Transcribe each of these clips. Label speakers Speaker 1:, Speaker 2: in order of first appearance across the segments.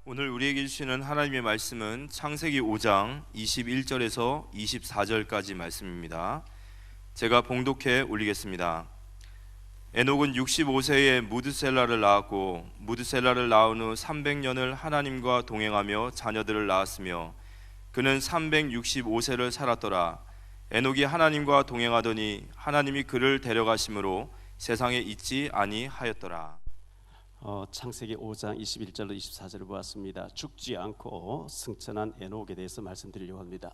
Speaker 1: 오늘 우리에게 주시는 하나님의 말씀은 창세기 5장 21절에서 24절까지 말씀입니다. 제가 봉독해 올리겠습니다. 에녹은 65세에 무드셀라를 낳았고 무드셀라를 낳은 후 300년을 하나님과 동행하며 자녀들을 낳았으며 그는 365세를 살았더라. 에녹이 하나님과 동행하더니 하나님이 그를 데려가심으로 세상에 있지 아니하였더라.
Speaker 2: 창세기 5장 21절로 24절을 보았습니다. 죽지 않고 승천한 에녹에 대해서 말씀드리려고 합니다.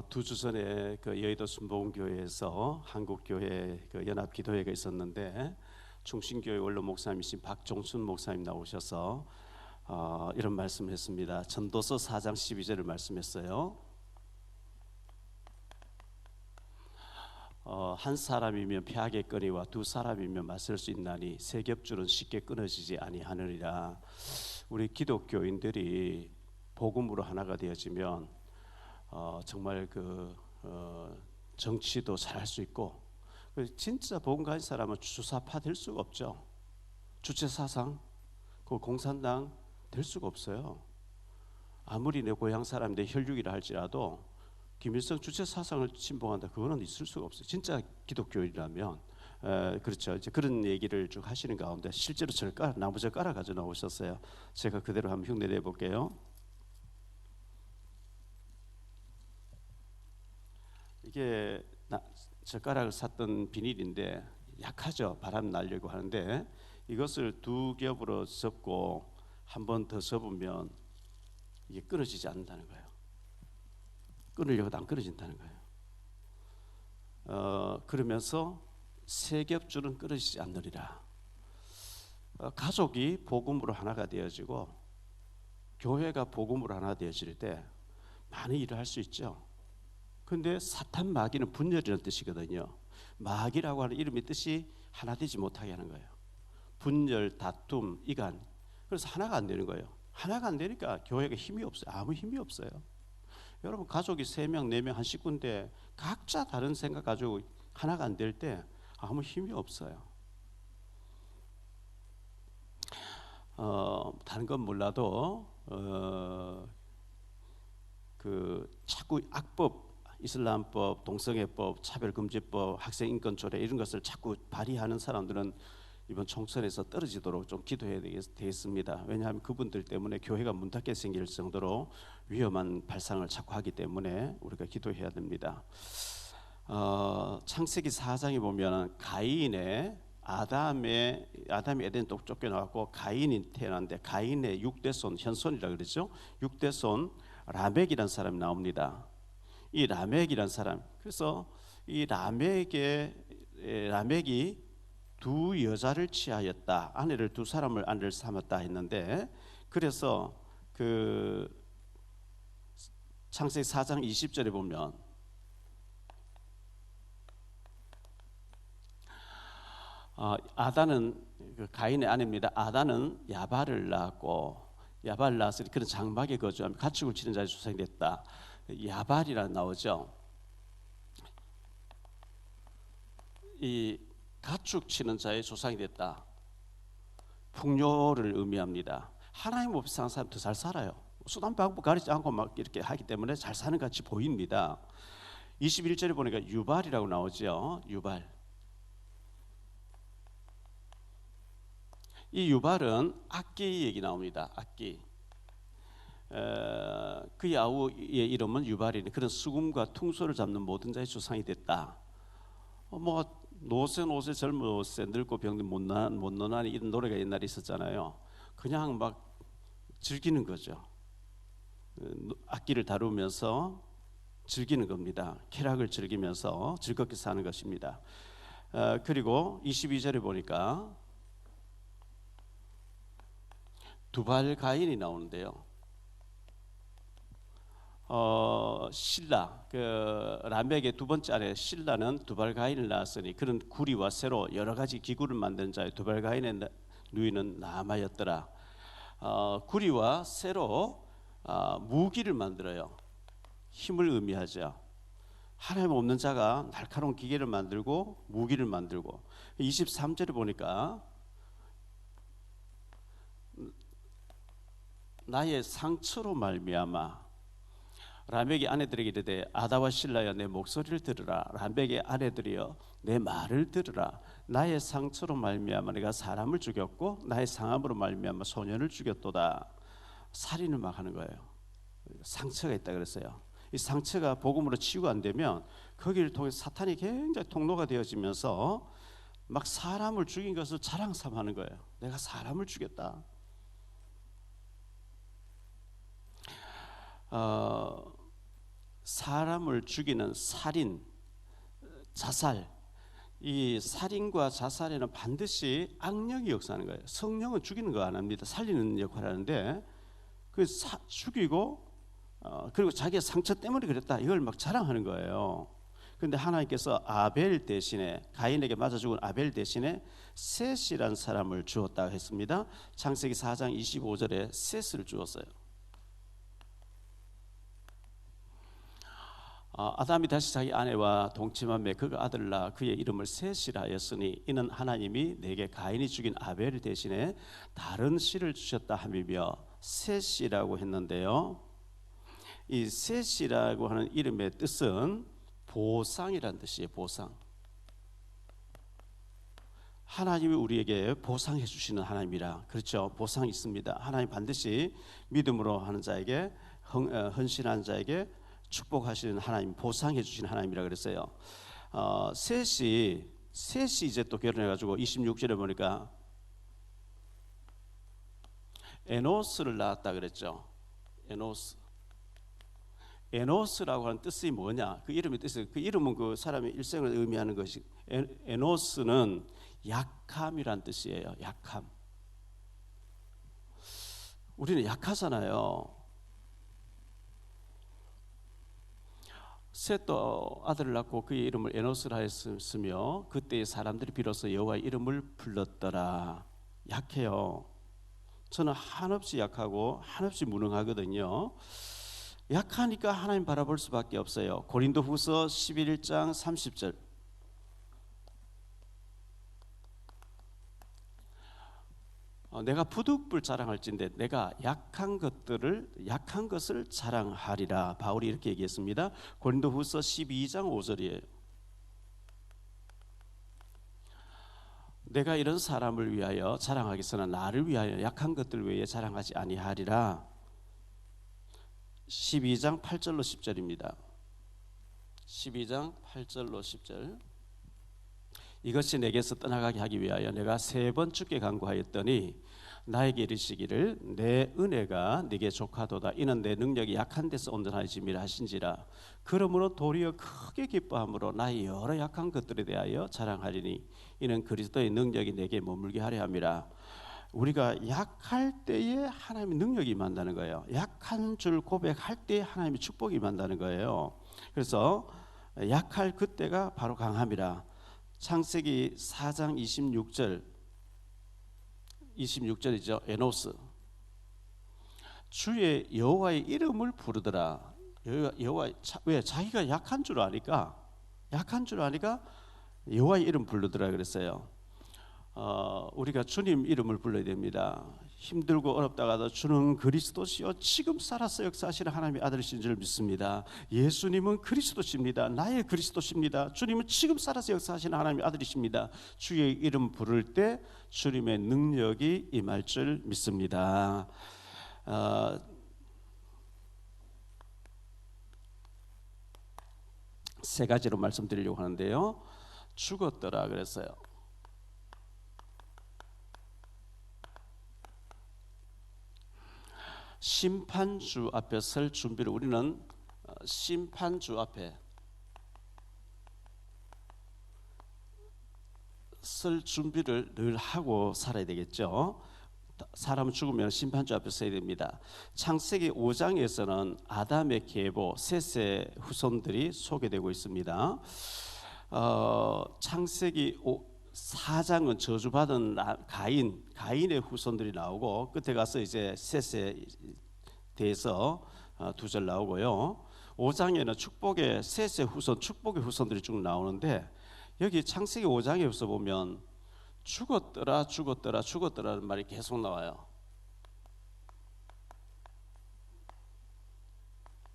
Speaker 2: 두 주 전에 그 여의도 순복음교회에서 한국교회 그 연합기도회가 있었는데 충신교회 원로 목사님이신 박종순 목사님 나오셔서 이런 말씀을 했습니다. 전도서 4장 12절을 말씀했어요. 한 사람이면 폐하겠거니와 두 사람이면 맞설 수 있나니 세 겹줄은 쉽게 끊어지지 아니하느니라. 우리 기독교인들이 복음으로 하나가 되어지면 정말 정치도 잘할 수 있고 진짜 복음 가진 사람은 주사파 될 수가 없죠. 주체사상, 그 공산당 될 수가 없어요. 아무리 내 고향 사람인데 혈육이라 할지라도 김일성 주체사상을 신봉한다, 그거는 있을 수가 없어요. 진짜 기독교인이라면. 그렇죠. 이제 그런 얘기를 쭉 하시는 가운데 실제로 나무젓 깔아 가져 나오셨어요. 제가 그대로 한번 흉내 내 볼게요. 이게 젓가락을 샀던 비닐인데 약하죠. 바람 날려고 하는데 이것을 두 겹으로 접고 한 번 더 접으면 이게 끊어지지 않는다는 거예요. 끊으려고도 안 끊어진다는 거예요. 그러면서 세 겹줄은 끊어지지 않느니라. 가족이 복음으로 하나가 되어지고 교회가 복음으로 하나 되어질 때 많은 일을 할 수 있죠. 그런데 사탄 마귀는 분열이라는 뜻이거든요. 마귀라고 하는 이름의 뜻이 하나 되지 못하게 하는 거예요. 분열, 다툼, 이간. 그래서 하나가 안 되는 거예요. 하나가 안 되니까 교회가 힘이 없어요. 아무 힘이 없어요. 여러분 가족이 3명, 4명, 한 식구인데 각자 다른 생각 가지고 하나가 안 될 때 아무 힘이 없어요. 다른 건 몰라도 자꾸 악법, 이슬람법, 동성애법, 차별금지법, 학생인권조례 이런 것을 자꾸 발의하는 사람들은 이번 총선에서 떨어지도록 좀 기도해야 되겠습니다. 왜냐하면 그분들 때문에 교회가 문 닫게 생길 정도로 위험한 발상을 자꾸 하기 때문에 우리가 기도해야 됩니다. 창세기 4장에 보면 아담이 에덴 또 쫓겨나고 가인이 태어났는데 가인의 6대손, 현손이라 그러죠. 6대손 라멕이라는 사람이 나옵니다. 이 라멕이란 사람, 그래서 이 라멕이 두 여자를 취하였다. 아내를 두 사람을 아내를 삼았다 했는데, 그래서 그 창세기 4장 20절에 보면 아다는 그 가인의 아내입니다. 아다는 야발을 낳았고 야발을 낳아서 그런 장막에 거주하며 가축을 치는 자의 조상이 됐다. 야발이라 나오죠. 이 가축 치는 자의 조상이 됐다. 풍요를 의미합니다. 하나님 없이 사는 사람 더 잘 살아요. 수단 방법 가리지 않고 막 이렇게 하기 때문에 잘 사는 것 같이 보입니다. 21절에 보니까 유발이라고 나오죠. 유발. 이 유발은 악기 얘기 나옵니다. 악기. 그 야후의 이름은 유발이니 그런 수금과 퉁소를 잡는 모든 자의 조상이 됐다. 노세 젊으세 늙고 병든 못 논하니 이런 노래가 옛날에 있었잖아요. 그냥 막 즐기는 거죠. 악기를 다루면서 즐기는 겁니다. 쾌락을 즐기면서 즐겁게 사는 것입니다. 그리고 22절에 보니까 두발 가인이 나오는데요. 실라, 라멕의 두 번째 아내 실라는 두발 가인을 낳았으니 그런 구리와 쇠로 여러 가지 기구를 만든 자의 두발 가인의 누이는 나아마였더라. 구리와 쇠로 무기를 만들어요. 힘을 의미하죠. 하나님 없는 자가 날카로운 기계를 만들고 무기를 만들고 23절에 보니까 나의 상처로 말미암아 라멕이 아내들에게 이르되 아다와 실라여 내 목소리를 들으라. 라멕의 아내들이여 내 말을 들으라. 나의 상처로 말미암아 내가 사람을 죽였고 나의 상함으로 말미암아 소년을 죽였도다. 살인을 막 하는 거예요. 상처가 있다 그랬어요. 이 상처가 복음으로 치유가 안 되면 거기를 통해 사탄이 굉장히 통로가 되어지면서 막 사람을 죽인 것을 자랑 삼하는 거예요. 내가 사람을 죽였다. 사람을 죽이는 살인, 자살, 이 살인과 자살에는 반드시 악령이 역사하는 거예요. 성령은 죽이는 거 안 합니다. 살리는 역할을 하는데 죽이고 그리고 자기의 상처 때문에 그랬다. 이걸 막 자랑하는 거예요. 그런데 하나님께서 아벨 대신에 가인에게 맞아 죽은 아벨 대신에 셋이란 사람을 주었다 했습니다. 창세기 4장 25절에 셋을 주었어요. 아담이 다시 자기 아내와 동침하며 그가 아들을 낳아 그의 이름을 셋이라 하였으니 이는 하나님이 내게 가인이 죽인 아벨 대신에 다른 씨를 주셨다 함이며 셋이라고 했는데요. 이 셋이라고 하는 이름의 뜻은 보상이라는 뜻이에요. 보상. 하나님이 우리에게 보상해 주시는 하나님이라. 그렇죠. 보상이 있습니다. 하나님 반드시 믿음으로 하는 자에게 헌신하는 자에게 축복하시는 하나님, 보상해 주시는 하나님이라 그랬어요. 셋이 이제 또 결혼해가지고 26절에 보니까 에노스를 낳았다 그랬죠. 에노스라고 하는 뜻이 뭐냐? 그 이름의 뜻이, 그 이름은 그 사람의 일생을 의미하는 것이, 에노스는 약함이란 뜻이에요. 약함. 우리는 약하잖아요. 셋도 아들을 낳고 그의 이름을 에노스라 했으며 그때의 사람들이 비로소 여호와의 이름을 불렀더라. 약해요. 저는 한없이 약하고 한없이 무능하거든요. 약하니까 하나님 바라볼 수밖에 없어요. 고린도후서 11장 30절. 내가 부득불 자랑할진대 내가 약한 것을 자랑하리라. 바울이 이렇게 얘기했습니다. 고린도후서 12장 5절이에요. 내가 이런 사람을 위하여 자랑하겠으나 나를 위하여 약한 것들 외에 자랑하지 아니하리라. 12장 8절로 10절입니다. 12장 8절로 10절. 이것이 내게서 떠나가게 하기 위하여 내가 3번 주께 간구하였더니 나에게 이르시기를 내 은혜가 네게 족하도다. 이는 내 능력이 약한 데서 온전하심이라 하신지라. 그러므로 도리어 크게 기뻐함으로 나의 여러 약한 것들에 대하여 자랑하리니 이는 그리스도의 능력이 내게 머물게 하려 함이라. 우리가 약할 때에 하나님의 능력이 임한다는 거예요. 약한 줄 고백할 때에 하나님의 축복이 임한다는 거예요. 그래서 약할 그때가 바로 강함이라. 창세기 4장 26절이죠. 에노스. 주의 여호와의 이름을 부르더라. 여호와 왜 자기가 약한 줄 아니까 여호와의 이름 부르더라 그랬어요. 우리가 주님 이름을 불러야 됩니다. 힘들고 어렵다가도 주는 그리스도시요 지금 살아서 역사하시는 하나님의 아들이신 줄 믿습니다. 예수님은 그리스도십니다. 나의 그리스도십니다. 주님은 지금 살아서 역사하시는 하나님의 아들이십니다. 주의 이름 부를 때 주님의 능력이 임할 줄 믿습니다. 세 가지로 말씀드리려고 하는데요. 죽었더라 그랬어요. 심판주 앞에 설 준비를, 우리는 심판주 앞에 설 준비를 늘 하고 살아야 되겠죠. 사람 죽으면 심판주 앞에 서야 됩니다. 창세기 5장에서는 아담의 계보 셋의 후손들이 소개되고 있습니다. 창세기 4장은 저주받은 가인의 후손들이 나오고 끝에 가서 이제 셋에 대해서 2절 나오고요. 5장에는 축복의 셋의 후손, 축복의 후손들이 쭉 나오는데 여기 창세기 5장에서 보면 죽었더라 죽었더라 죽었더라는 말이 계속 나와요.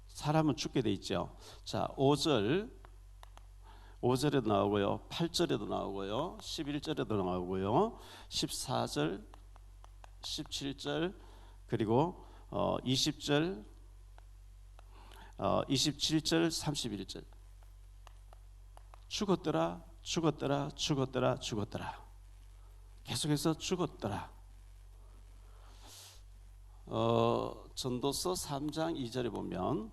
Speaker 2: 사람은 죽게 돼 있죠. 자, 5절에도 나오고요, 8절에도 나오고요, 11절에도 나오고요, 14절, 17절, 그리고 20절, 27절, 31절. 죽었더라 죽었더라 죽었더라 죽었더라. 계속해서 죽었더라. 전도서 3장 2절에 보면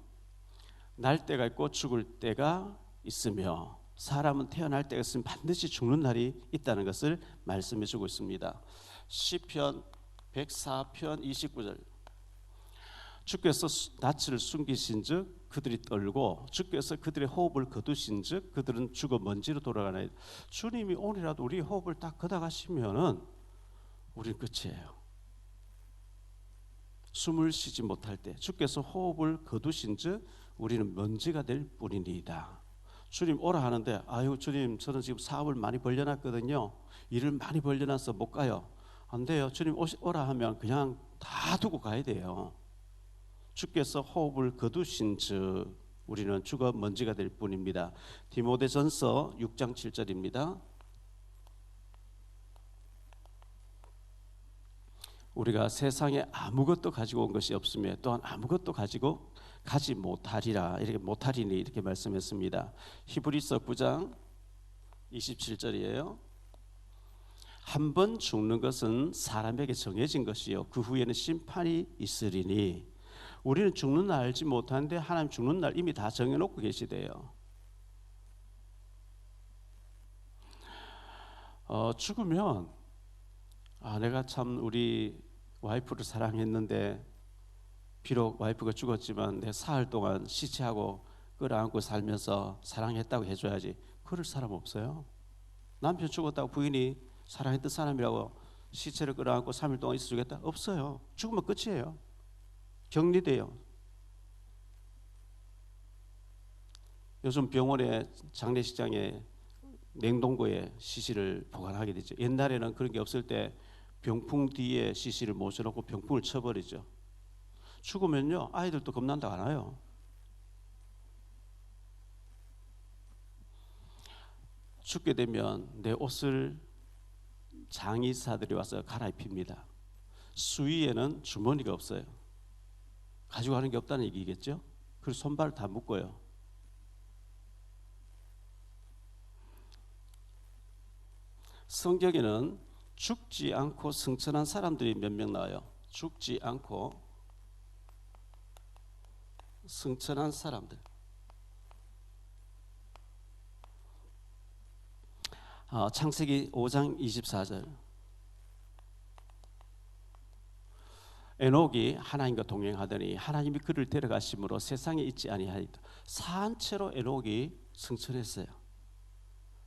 Speaker 2: 날 때가 있고 죽을 때가 있으며 사람은 태어날 때가 있으면 반드시 죽는 날이 있다는 것을 말씀해 주고 있습니다. 시편 104편 29절. 주께서 낯을 숨기신즉 그들이 떨고 주께서 그들의 호흡을 거두신즉 그들은 죽어 먼지로 돌아가나이다. 주님이 오늘이라도 우리 호흡을 딱 걷어가시면은 우리는 끝이에요. 숨을 쉬지 못할 때 주께서 호흡을 거두신즉 우리는 먼지가 될 뿐이니이다. 주님 오라 하는데 아유 주님 저는 지금 사업을 많이 벌려놨거든요. 일을 많이 벌려놔서 못 가요. 안 돼요. 주님 오라 하면 그냥 다 두고 가야 돼요. 주께서 호흡을 거두신즉 우리는 죽어 먼지가 될 뿐입니다. 디모데전서 6장 7절입니다. 우리가 세상에 아무것도 가지고 온 것이 없으며 또한 아무것도 가지고 가지 못하리라 이렇게 못하리니 이렇게 말씀했습니다. 히브리서 9장 27절이에요. 한 번 죽는 것은 사람에게 정해진 것이요 그 후에는 심판이 있으리니 우리는 죽는 날 알지 못하는데 하나님 죽는 날 이미 다 정해놓고 계시대요. 죽으면 내가 참 우리 와이프를 사랑했는데 비록 와이프가 죽었지만 내 사흘 동안 시체하고 끌어안고 살면서 사랑했다고 해줘야지. 그럴 사람 없어요. 남편 죽었다고 부인이 사랑했던 사람이라고 시체를 끌어안고 3일 동안 있어주겠다? 없어요. 죽으면 끝이에요. 격리돼요. 요즘 병원에 장례식장에 냉동고에 시신을 보관하게 되죠. 옛날에는 그런 게 없을 때 병풍 뒤에 시신을 모셔놓고 병풍을 쳐버리죠. 죽으면요 아이들도 겁난다고 안 와요. 죽게 되면 내 옷을 장의사들이 와서 갈아입힙니다. 수위에는 주머니가 없어요. 가지고 가는 게 없다는 얘기겠죠. 그래서 손발을 다 묶어요. 성경에는 죽지 않고 승천한 사람들이 몇 명 나와요. 죽지 않고 승천한 사람들. 창세기 5장 24절. 에녹이 하나님과 동행하더니 하나님이 그를 데려가심으로 세상에 있지 아니하리다. 산채로 에녹이 승천했어요.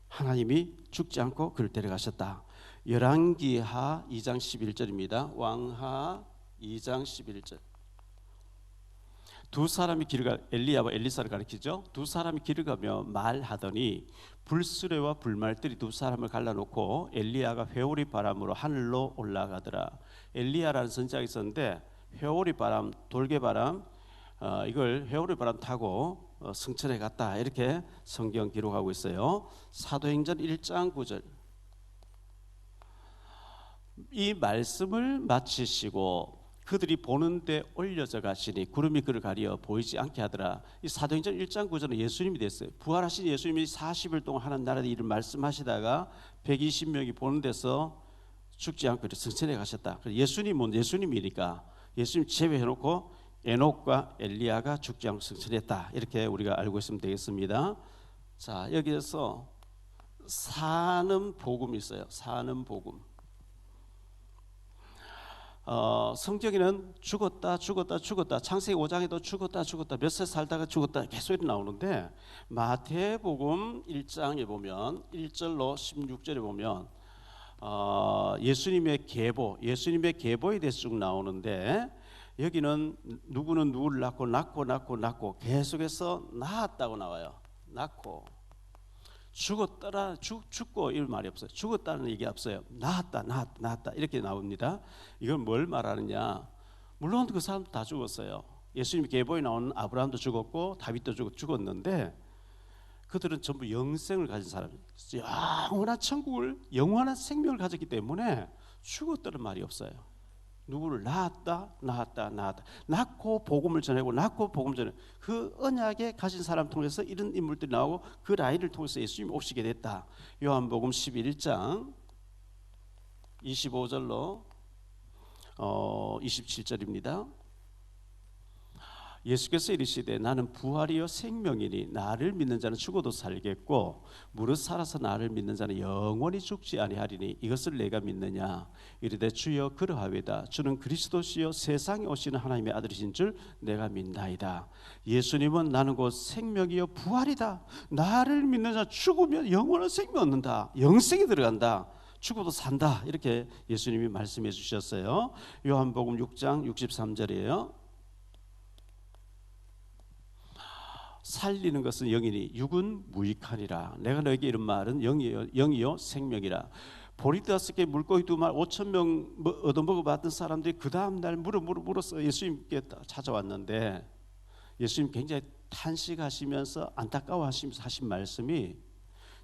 Speaker 2: 하나님이 죽지 않고 그를 데려가셨다. 열왕기하 2장 11절입니다. 왕하 2장 11절. 두 사람이 길을 가 엘리야와 엘리사를 가리키죠. 두 사람이 길을 가며 말하더니 불수레와 불말들이 두 사람을 갈라놓고 엘리야가 회오리 바람으로 하늘로 올라가더라. 엘리야라는 선지자가 있었는데 회오리 바람, 돌개 바람, 이걸 회오리 바람 타고 승천해 갔다 이렇게 성경 기록하고 있어요. 사도행전 1장 9절. 이 말씀을 마치시고 그들이 보는데 올려져 가시니 구름이 그를 가리어 보이지 않게 하더라. 이 사도행전 1장 9절은 예수님이 됐어요. 부활하신 예수님이 40일 동안 하는 나라의 일을 말씀하시다가 120명이 보는 데서 죽지 않고 승천해 가셨다. 예수님은 예수님이니까 예수님 제외해놓고 에녹과 엘리야가 죽지 않고 승천했다. 이렇게 우리가 알고 있으면 되겠습니다. 자, 여기에서 사는 복음이 있어요. 사는 복음. 성경에는 죽었다 죽었다 죽었다, 창세기 5장에도 죽었다 죽었다, 몇 세 살다가 죽었다 계속 이렇게 나오는데 마태복음 1장에 보면 1절로 16절에 보면 예수님의 계보에 대해서 쭉 나오는데 여기는 누구는 누구를 낳고 계속해서 낳았다고 나와요. 낳고 죽었더라 죽고 이런 말이 없어요. 죽었다는 얘기 없어요. 낳았다 이렇게 나옵니다. 이건 뭘 말하느냐? 물론 그 사람도 다 죽었어요. 예수님 계보에 나오는 아브라함도 죽었고 다윗도 죽었는데 그들은 전부 영생을 가진 사람이에요. 영원한 천국을 영원한 생명을 가졌기 때문에 죽었다는 말이 없어요. 누구를 낳았다 낳고 복음을 전하고 낳고 복음 전해 그 언약에 가진 사람 통해서 이런 인물들이 나오고 그 라인을 통해서 예수님이 오시게 됐다. 요한복음 11장 25절로 27절입니다. 예수께서 이르시되 나는 부활이요 생명이니 나를 믿는 자는 죽어도 살겠고 무릇 살아서 나를 믿는 자는 영원히 죽지 아니하리니 이것을 내가 믿느냐? 이르되 주여 그러하외다. 주는 그리스도시요 세상에 오시는 하나님의 아들이신 줄 내가 믿나이다. 예수님은 나는 곧 생명이요 부활이다. 나를 믿는 자 죽으면 영원한 생명 얻는다. 영생이 들어간다. 죽어도 산다. 이렇게 예수님이 말씀해 주셨어요. 요한복음 6장 63절이에요. 살리는 것은 영이니 육은 무익하니라. 내가 너에게 이런 말은 영이요 생명이라. 보리 5개 물고기 2마리 5,000명 얻어먹어 봤던 사람들이 그 다음 날 물어서 예수님께 찾아왔는데 예수님 굉장히 탄식하시면서 안타까워하시면서 하신 말씀이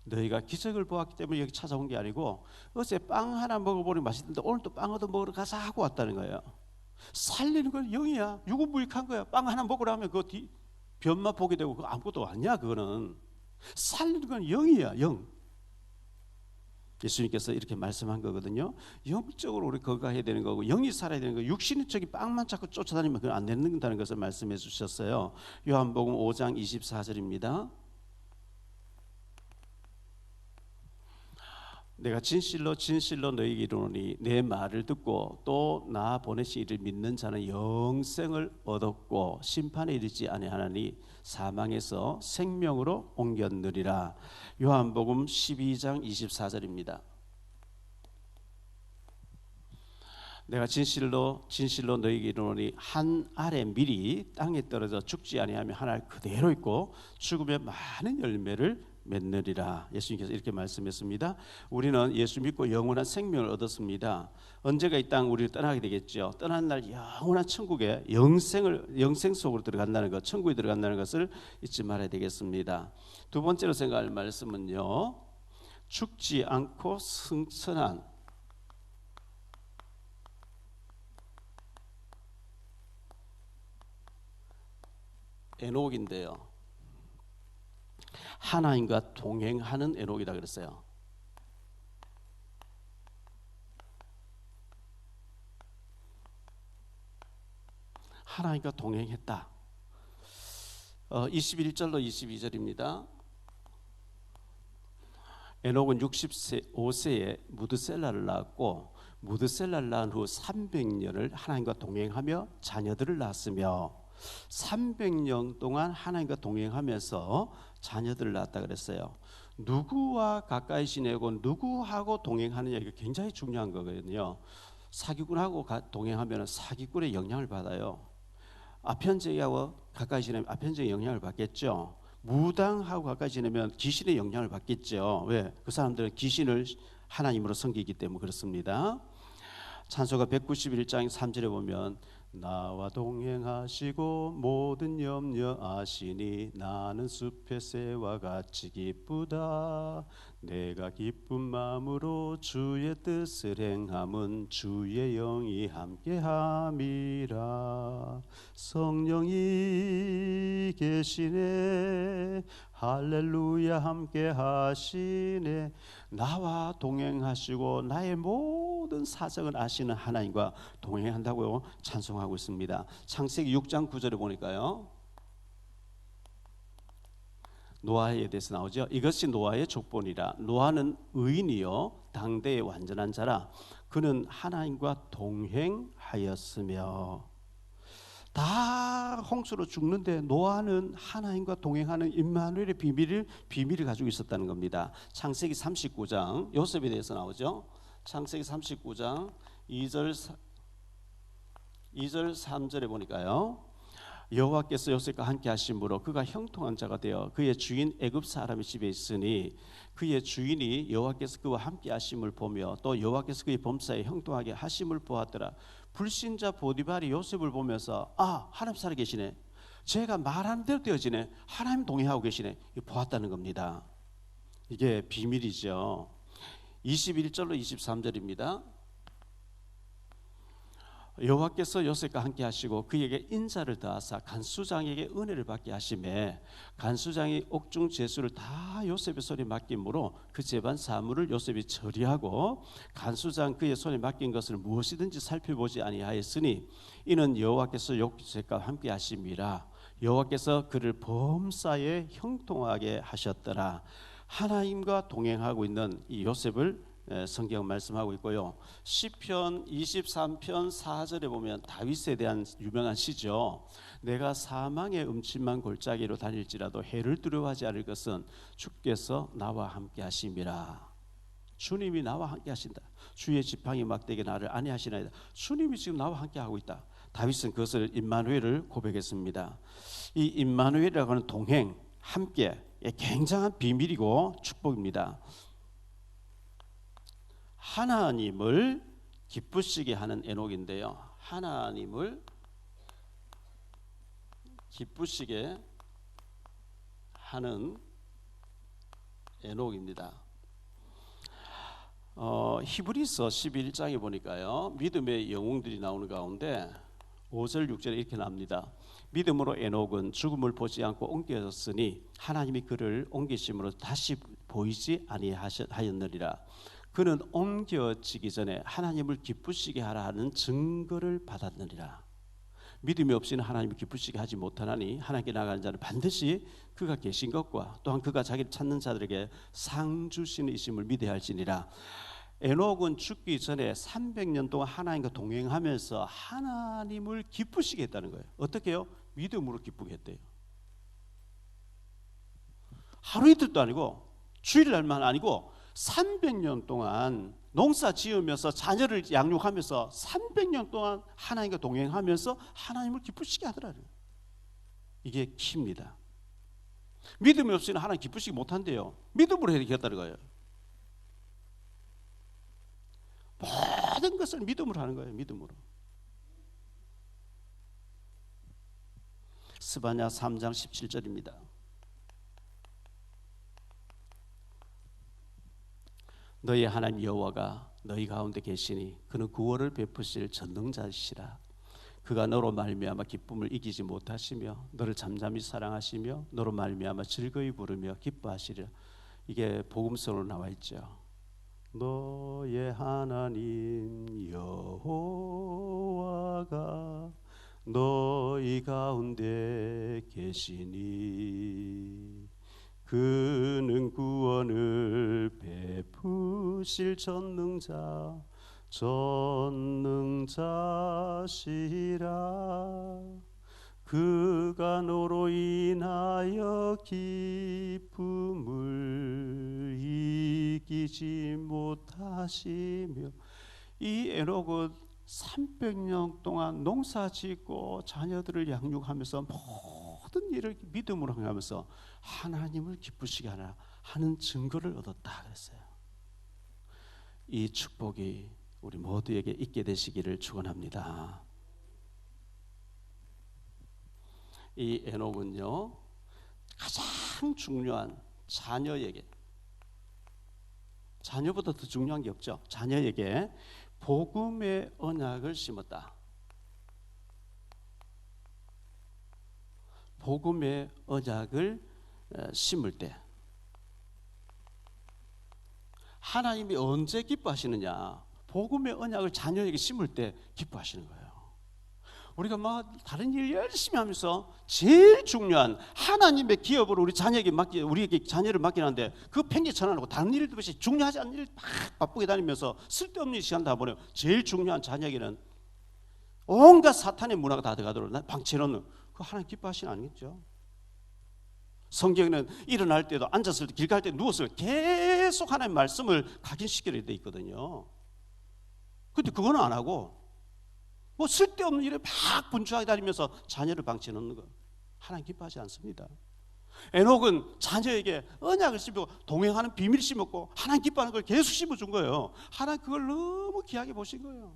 Speaker 2: 너희가 기적을 보았기 때문에 여기 찾아온 게 아니고 어제 빵 하나 먹어보니 맛있는데 오늘 또 빵 얻어 먹으러 가자 하고 왔다는 거예요. 살리는 건 영이야. 육은 무익한 거야. 빵 하나 먹으라면 그거 변만 보게 되고 그거 아무것도 아니야. 그거는 살리는 건 영이야. 영. 예수님께서 이렇게 말씀한 거거든요. 영적으로 우리 그거 해야 되는 거고 영이 살아야 되는 거. 육신이 저기 빵만 자꾸 쫓아다니면 그건 안 된다는 것을 말씀해 주셨어요. 요한복음 5장 24절입니다. 내가 진실로 너희에게 이르노니 내 말을 듣고 또 나 보내신 이를 믿는 자는 영생을 얻었고 심판에 이르지 아니하나니 사망에서 생명으로 옮겼느니라. 요한복음 12장 24절입니다. 내가 진실로 너희에게 이르노니 한 알의 밀이 땅에 떨어져 죽지 아니하며 한 알 그대로 있고 죽으면 많은 열매를 맺느리라. 예수님께서 이렇게 말씀했습니다. 우리는 예수 믿고 영원한 생명을 얻었습니다. 언제가 이 땅 우리를 떠나게 되겠죠. 떠난 날 영원한 천국에 영생 속으로 들어간다는 것, 천국에 들어간다는 것을 잊지 말아야 되겠습니다. 두 번째로 생각할 말씀은요, 죽지 않고 승천한 에녹인데요. 하나님과 동행하는 에녹이다 그랬어요. 하나님과 동행했다. 21절로 22절입니다. 에녹은 65세에 무드셀라를 낳았고 무드셀라를 낳은 후 300년을 하나님과 동행하며 자녀들을 낳았으며 300년 동안 하나님과 동행하면서 자녀들을 낳았다 그랬어요. 누구와 가까이 지내고 누구하고 동행하느냐 이게 굉장히 중요한 거거든요. 사기꾼하고 동행하면 사기꾼의 영향을 받아요. 아편제하고 가까이 지내면 아편제의 영향을 받겠죠. 무당하고 가까이 지내면 귀신의 영향을 받겠죠. 왜? 그 사람들은 귀신을 하나님으로 섬기기 때문에 그렇습니다. 찬송가 191장 3절에 보면 나와 동행하시고 모든 염려 아시니 나는 숲의 새와 같이 기쁘다. 내가 기쁜 마음으로 주의 뜻을 행함은 주의 영이 함께함이라. 성령이 계시네 할렐루야 함께하시네. 나와 동행하시고 나의 모든 사정을 아시는 하나님과 동행한다고 찬송하고 있습니다. 창세기 6장 9절에 보니까요, 노아에 대해서 나오죠. 이것이 노아의 족본이라. 노아는 의인이요 당대의 완전한 자라. 그는 하나님과 동행하였으며. 다 홍수로 죽는데 노아는 하나님과 동행하는 임마누엘의 비밀을 가지고 있었다는 겁니다. 창세기 39장 요셉에 대해서 나오죠. 창세기 39장 2절 2절 3절에 보니까요. 여호와께서 요셉과 함께 하심으로 그가 형통한 자가 되어 그의 주인 애굽 사람의 집에 있으니 그의 주인이 여호와께서 그와 함께 하심을 보며 또 여호와께서 그의 범사에 형통하게 하심을 보았더라. 불신자 보디발이 요셉을 보면서 아, 하나님 살아 계시네, 제가 말하는 대로 되어지네, 하나님 동행하고 계시네, 보았다는 겁니다. 이게 비밀이죠. 21절로 23절입니다. 여호와께서 요셉과 함께 하시고 그에게 인자를 더하사 간수장에게 은혜를 받게 하시매 간수장이 옥중 제수를 다 요셉의 손에 맡김으로 그 집안 사물을 요셉이 처리하고 간수장 그의 손에 맡긴 것을 무엇이든지 살펴보지 아니하였으니 이는 여호와께서 요셉과 함께 하심이라. 여호와께서 그를 범사에 형통하게 하셨더라. 하나님과 동행하고 있는 이 요셉을 성경 말씀하고 있고요. 시편 23편 4절에 보면 다윗에 대한 유명한 시죠. 내가 사망의 음침한 골짜기로 다닐지라도 해를 두려워하지 않을 것은 주께서 나와 함께 하심이라. 주님이 나와 함께 하신다. 주의 지팡이 막대기 나를 안위하시나이다. 주님이 지금 나와 함께 하고 있다. 다윗은 그것을 임마누엘을 고백했습니다. 이 임마누엘이라고 하는 동행, 함께, 굉장한 비밀이고 축복입니다. 하나님을 기쁘시게 하는 에녹인데요. 하나님을 기쁘시게 하는 에녹입니다. 히브리서 11장에 보니까요, 믿음의 영웅들이 나오는 가운데 5절 6절에 이렇게 나옵니다. 믿음으로 에녹은 죽음을 보지 않고 옮겨졌으니 하나님이 그를 옮기심으로 다시 보이지 아니하였느니라. 그는 옮겨지기 전에 하나님을 기쁘시게 하라 하는 증거를 받았느니라. 믿음이 없이는 하나님을 기쁘시게 하지 못하나니 하나님께 나가는 자는 반드시 그가 계신 것과 또한 그가 자기를 찾는 자들에게 상 주시는 이심을 믿어야 할지니라. 에녹은 죽기 전에 300년 동안 하나님과 동행하면서 하나님을 기쁘시게 했다는 거예요. 어떻게 해요? 믿음으로 기쁘게 했대요. 하루 이틀도 아니고 주일날만 아니고 300년 동안 농사 지으면서 자녀를 양육하면서 300년 동안 하나님과 동행하면서 하나님을 기쁘시게 하더라고요. 이게 키입니다. 믿음이 없이는 하나님 기쁘시게 못한대요. 믿음으로 해야겠다는 거예요. 모든 것을 믿음으로 하는 거예요. 믿음으로. 스바냐 3장 17절입니다. 너희 하나님 여호와가 너희 가운데 계시니 그는 구원을 베푸실 전능자시라. 그가 너로 말미암아 기쁨을 이기지 못하시며 너를 잠잠히 사랑하시며 너로 말미암아 즐거이 부르며 기뻐하시리라. 이게 복음서로 나와 있죠. 너의 하나님 여호와가 너희 가운데 계시니 그는 구원을 베푸실 전능자시라. 그가 너로 인하여 기쁨을 이기지 못하시며. 이 에녹은 300년 동안 농사 짓고 자녀들을 양육하면서 모든 일을 믿음으로 하면서 하나님을 기쁘시게 하는 증거를 얻었다 그랬어요. 이 축복이 우리 모두에게 있게 되시기를 축원합니다. 이 에녹은요, 가장 중요한 자녀에게, 자녀보다 더 중요한 게 없죠. 자녀에게 복음의 언약을 심었다. 복음의 언약을 심을 때 하나님이 언제 기뻐하시느냐? 복음의 언약을 자녀에게 심을 때 기뻐하시는 거예요. 우리가 다른 일 열심히 하면서 제일 중요한 하나님의 기업을 우리 자녀에게 우리에게 자녀를 맡긴 하는데 그 팽개쳐놔놓고 다른 일도 없이 중요하지 않은 일 막 바쁘게 다니면서 쓸데없는 시간 다 보내고 제일 중요한 자녀에게는 온갖 사탄의 문화가 다 들어가도록 방치해놓는, 그 하나님 기뻐하시는 아니겠죠? 성경에는 일어날 때도 앉았을 때 길 갈 때 누웠을 때 계속 하나님의 말씀을 각인시키려 돼 있거든요. 근데 그거는 안 하고 뭐 쓸데없는 일에 막 분주하게 다니면서 자녀를 방치해놓는 거 하나님 기뻐하지 않습니다. 에녹은 자녀에게 언약을 씹고 동행하는 비밀을 심었고 하나님 기뻐하는 걸 계속 심어준 거예요. 하나님 그걸 너무 귀하게 보신 거예요.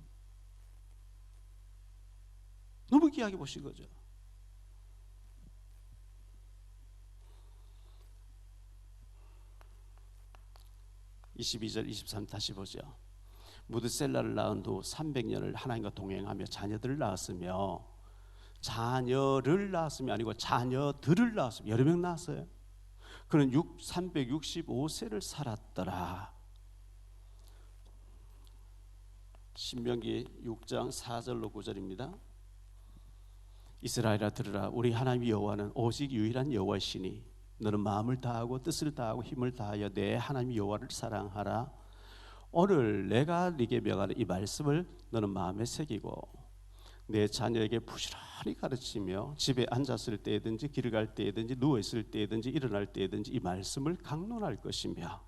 Speaker 2: 너무 귀하게 보신 거죠. (22절) 23 다시 보죠. 무드셀라를 낳은 후 300년을 하나님과 동행하며 자녀들을 낳았으며, 자녀를 낳았으며 아니고 자녀들을 낳았으며 여러 명 낳았어요. 그는 365세를 살았더라. 신명기 6장 4절로 9절입니다. 이스라엘아 들으라. 우리 하나님 여호와는 오직 유일한 여호와이시니 너는 마음을 다하고 뜻을 다하고 힘을 다하여 내 하나님 여호와를 사랑하라. 오늘 내가 네게 명하는 이 말씀을 너는 마음에 새기고 내 자녀에게 부지런히 가르치며 집에 앉았을 때든지 길을 갈 때든지 누워있을 때든지 일어날 때든지 이 말씀을 강론할 것이며,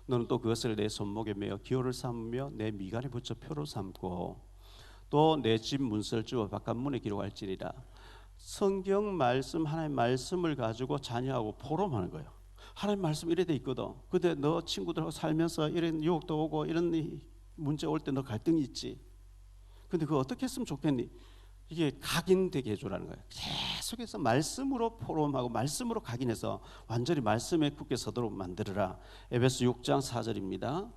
Speaker 2: 너는 또 그것을 내 손목에 메어 기호를 삼으며 내 미간에 붙여 표로 삼고 또 내 집 문설 주어 바깥문에 기록할지니라. 성경 말씀, 하나님 말씀을 가지고 자녀하고 포럼하는 거예요. 하나님 말씀 이래 돼 있거든. 근데 너 친구들하고 살면서 이런 유혹도 오고 이런 문제 올 때 너 갈등이 있지. 근데 그거 어떻게 했으면 좋겠니? 이게 각인되게 해주라는 거예요. 계속해서 말씀으로 포럼하고 말씀으로 각인해서 완전히 말씀에 굳게 서도록 만들어라. 에베소 6장 4절입니다.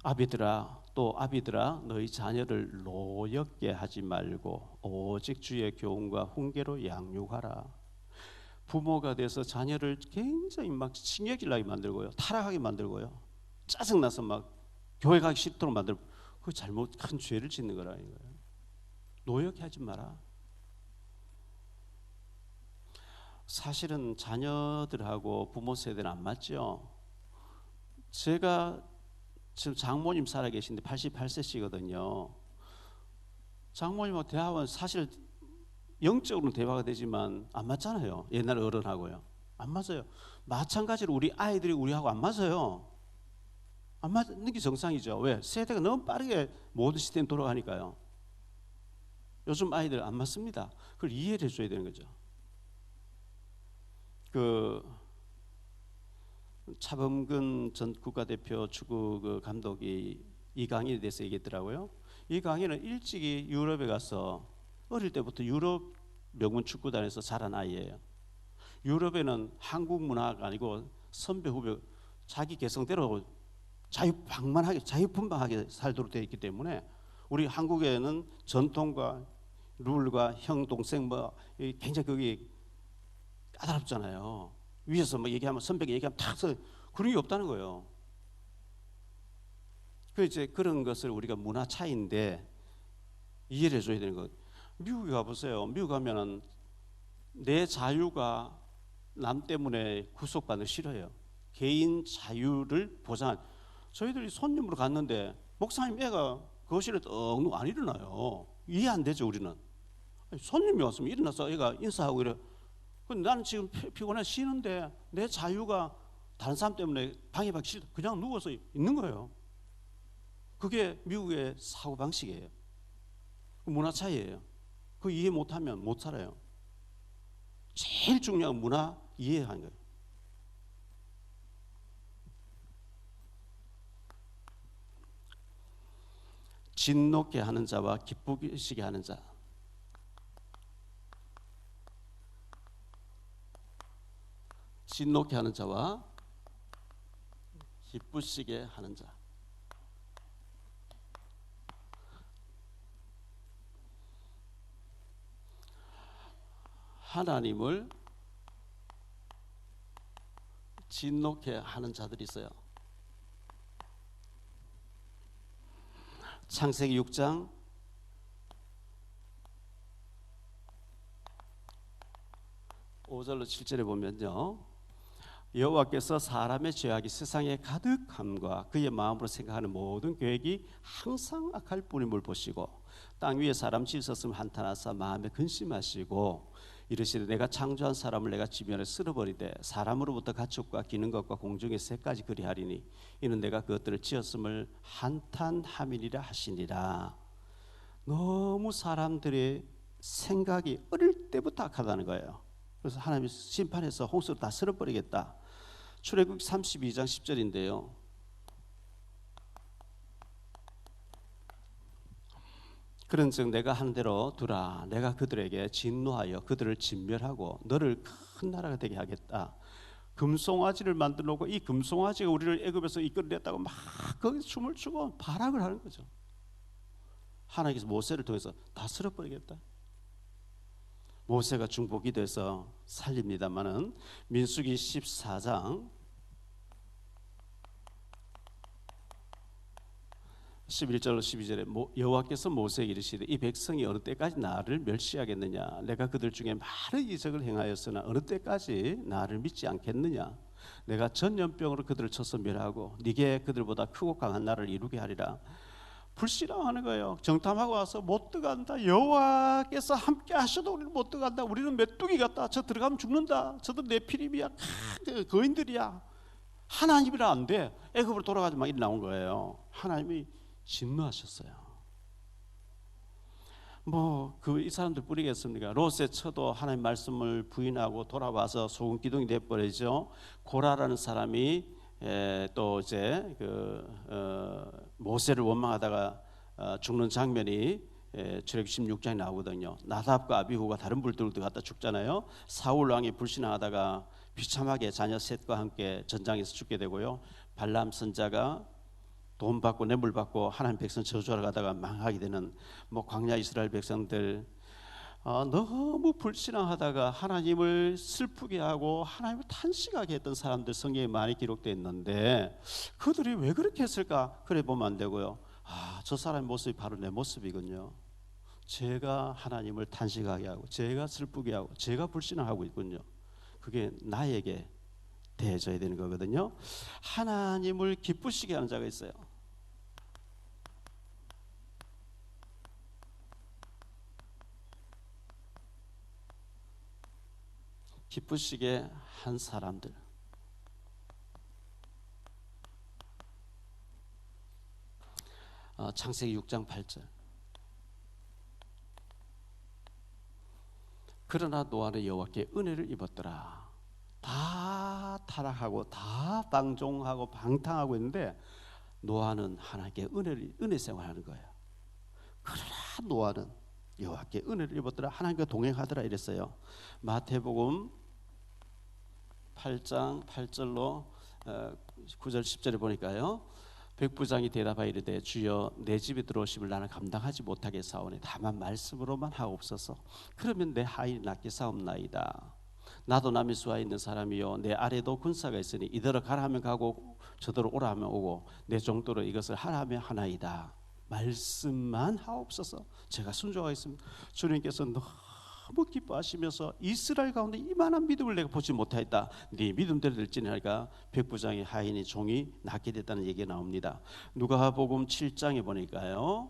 Speaker 2: 아비들아 너희 자녀를 노엽게 하지 말고 오직 주의 교훈과 훈계로 양육하라. 부모가 돼서 자녀를 굉장히 막 징역질 나게 만들고요, 타락하게 만들고요, 짜증나서 막 교회 가기 싫도록 만들고, 그 잘못 큰 죄를 짓는 거라 이거예요. 노엽게 하지 마라. 사실은 자녀들하고 부모 세대는 안 맞죠. 제가 지금 장모님 살아계신데 88세시거든요. 장모님하고 대화는 사실 영적으로는 대화가 되지만 안 맞잖아요. 옛날 어른하고요. 안 맞아요. 마찬가지로 우리 아이들이 우리하고 안 맞아요. 안 맞는 게 정상이죠. 왜? 세대가 너무 빠르게 모든 시스템이 돌아가니까요. 요즘 아이들 안 맞습니다. 그걸 이해를 해줘야 되는 거죠. 차범근 전 국가대표 축구 그 감독이 이 강의에 대해서 얘기했더라고요. 이 강의는 일찍이 유럽에 가서 어릴 때부터 유럽 명문 축구단에서 자란 아이예요. 유럽에는 한국 문화가 아니고 선배 후배 자기 개성대로 자유방만하게 자유분방하게 살도록 되어 있기 때문에, 우리 한국에는 전통과 룰과 형 동생 뭐 굉장히 그게 까다롭잖아요. 위에서 뭐 얘기하면 선배가 얘기하면 탁 그런 게 없다는 거예요. 그 이제 그런 것을 우리가 문화 차이인데 이해를 해줘야 되는 거. 미국에 가보세요. 미국 가면은 내 자유가 남 때문에 구속받는 거 싫어요. 개인 자유를 보장한. 저희들이 손님으로 갔는데 목사님 애가 거실에 떡 안 일어나요. 이해 안 되죠 우리는. 손님이 왔으면 일어나서 애가 인사하고 이래. 근데 나는 지금 피곤해 쉬는데 내 자유가 다른 사람 때문에 방해받기 싫다. 그냥 누워서 있는 거예요. 그게 미국의 사고방식이에요. 문화 차이예요. 그 이해 못하면 못 살아요. 제일 중요한 문화 이해하는 거예요. 진노케 하는 자와 기쁘시게 하는 자. 진노케 하는 자와 기쁘시게 하는 자. 하나님을 진노케 하는 자들이 있어요. 창세기 6장 5절로 7절에 보면요, 여호와께서 사람의 죄악이 세상에 가득함과 그의 마음으로 생각하는 모든 계획이 항상 악할 뿐임을 보시고 땅 위에 사람 지으셨으면 한탄하사 마음에 근심하시고 이르시되 내가 창조한 사람을 내가 지면에 쓸어버리되 사람으로부터 가축과 기는 것과 공중의 새까지 그리하리니 이는 내가 그것들을 지었음을 한탄함이니라 하시니라. 너무 사람들의 생각이 어릴 때부터 악하다는 거예요. 그래서 하나님이 심판해서 홍수로 다 쓸어버리겠다. 출애굽기 32장 10절인데요. 그런즉 내가 한 대로 두라. 내가 그들에게 진노하여 그들을 진멸하고 너를 큰 나라가 되게 하겠다. 금송아지를 만들어 놓고 이 금송아지가 우리를 애굽에서 이끌어냈다고 막 거기서 춤을 추고 발악을 하는 거죠. 하나님께서 모세를 통해서 다 쓸어버리겠다. 모세가 중보기 돼서 살립니다마는 민수기 14장 11절로 12절에 여호와께서 모세에게 이르시되 이 백성이 어느 때까지 나를 멸시하겠느냐. 내가 그들 중에 많은 이적을 행하였으나 어느 때까지 나를 믿지 않겠느냐. 내가 전염병으로 그들을 쳐서 멸하고 네게 그들보다 크고 강한 나라를 이루게 하리라. 불신앙하는 거예요. 정탐하고 와서 못 들어간다. 여호와께서 함께 하셔도 우리는 못 들어간다. 우리는 메뚜기 같다. 저 들어가면 죽는다. 저들 네피림이야. 거인들이야. 하나님이라 안 돼. 애굽으로 돌아가지 막 이리 나온 거예요. 하나님이 진노하셨어요. 이 사람들 뿌리겠습니까? 롯의 처도 하나님 말씀을 부인하고 돌아와서 소금 기둥이 돼버리죠. 고라라는 사람이 또 이제 모세를 원망하다가 죽는 장면이 출애굽기 16장에 나오거든요. 나답과 아비후가 다른 불들도 갖다 죽잖아요. 사울 왕이 불신하다가 비참하게 자녀 셋과 함께 전장에서 죽게 되고요. 발람 선자가 돈 받고 뇌물 받고 하나님 백성 저주하러 가다가 망하게 되는 광야 이스라엘 백성들 너무 불신앙하다가 하나님을 슬프게 하고 하나님을 탄식하게 했던 사람들 성경에 많이 기록되어 있는데 그들이 왜 그렇게 했을까? 그래 보면 안 되고요. 저 사람의 모습이 바로 내 모습이군요. 제가 하나님을 탄식하게 하고 제가 슬프게 하고 제가 불신앙하고 있군요. 그게 나에게 대해져야 되는 거거든요. 하나님을 기쁘시게 하는 자가 있어요. 기쁘시게 한 사람들. 창세기 6장 8절. 그러나 노아는 여호와께 은혜를 입었더라. 다 타락하고 다 방종하고 방탕하고 있는데 노아는 하나님께 은혜 생활하는 거예요. 그러나 노아는 여호와께 은혜를 입었더라. 하나님과 동행하더라 이랬어요. 마태복음 8장 8절로 9절 10절에 보니까요. 백부장이 대답하여 이르되 주여 내 집에 들어오심을 나는 감당하지 못하게 사오니 다만 말씀으로만 하옵소서. 그러면 내 하인이 낫게 사옵나이다. 나도 남의 수하에 있는 사람이요 내 아래도 군사가 있으니 이더러 가라 하면 가고 저더러 오라 하면 오고 내 정도로 이것을 하라 하면 하나이다. 말씀만 하옵소서. 제가 순종하겠습니다. 주님께서 너무 기뻐하시면서 이스라엘 가운데 이만한 믿음을 내가 보지 못하였다. 네 믿음대로 될지니까 백부장의 하인이 종이 낫게 됐다는 얘기가 나옵니다. 누가복음 7장에 보니까요.